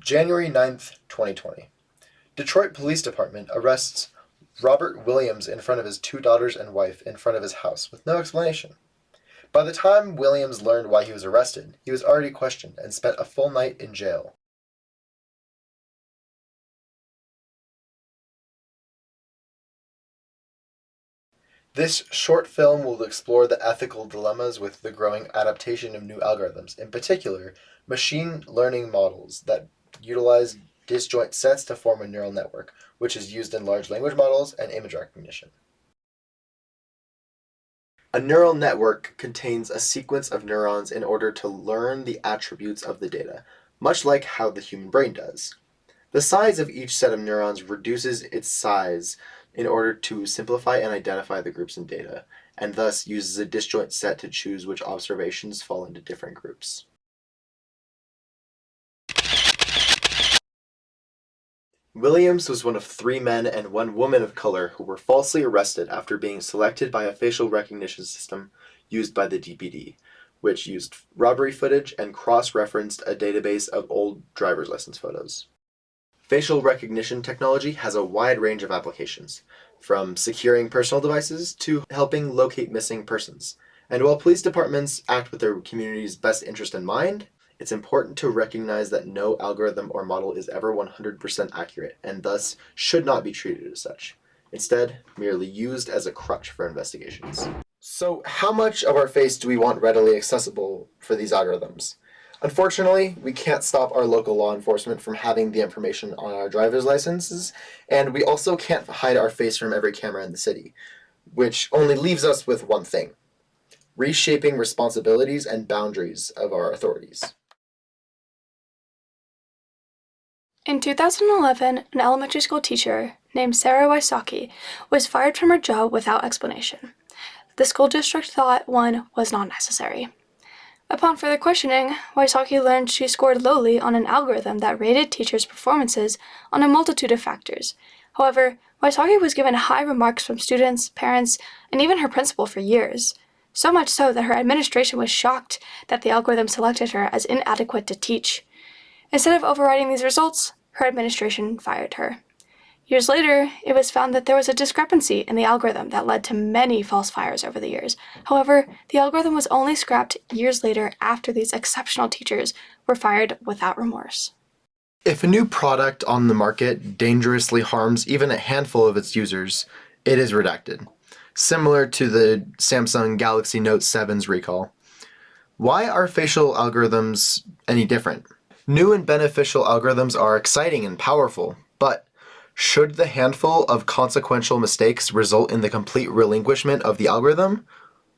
January 9th, 2020. Detroit Police Department arrests Robert Williams in front of his 2 daughters and wife in front of his house with no explanation. By the time Williams learned why he was arrested, he was already questioned and spent a full night in jail. This short film will explore the ethical dilemmas with the growing adaptation of new algorithms, in particular, machine learning models that utilize disjoint sets to form a neural network, which is used in large language models and image recognition. A neural network contains a sequence of neurons in order to learn the attributes of the data, much like how the human brain does. The size of each set of neurons reduces its size in order to simplify and identify the groups in data, and thus uses a disjoint set to choose which observations fall into different groups. Williams was one of 3 men and 1 woman of color who were falsely arrested after being selected by a facial recognition system used by the DPD, which used robbery footage and cross-referenced a database of old driver's license photos. Facial recognition technology has a wide range of applications, from securing personal devices to helping locate missing persons. And while police departments act with their community's best interest in mind, it's important to recognize that no algorithm or model is ever 100% accurate, and thus should not be treated as such. Instead, merely used as a crutch for investigations. So how much of our face do we want readily accessible for these algorithms? Unfortunately, we can't stop our local law enforcement from having the information on our driver's licenses, and we also can't hide our face from every camera in the city, which only leaves us with one thing: reshaping responsibilities and boundaries of our authorities. In 2011, an elementary school teacher named Sarah Wysocki was fired from her job without explanation. The school district thought one was not necessary. Upon further questioning, Wysocki learned she scored lowly on an algorithm that rated teachers' performances on a multitude of factors. However, Wysocki was given high remarks from students, parents, and even her principal for years, so much so that her administration was shocked that the algorithm selected her as inadequate to teach. Instead of overriding these results, her administration fired her. Years later, it was found that there was a discrepancy in the algorithm that led to many false fires over the years. However, the algorithm was only scrapped years later after these exceptional teachers were fired without remorse. If a new product on the market dangerously harms even a handful of its users, it is redacted, similar to the Samsung Galaxy Note 7's recall. Why are facial algorithms any different? New and beneficial algorithms are exciting and powerful, but should the handful of consequential mistakes result in the complete relinquishment of the algorithm?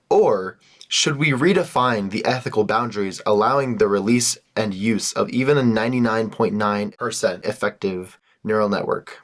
Or should we redefine the ethical boundaries, allowing the release and use of even a 99.9% effective neural network?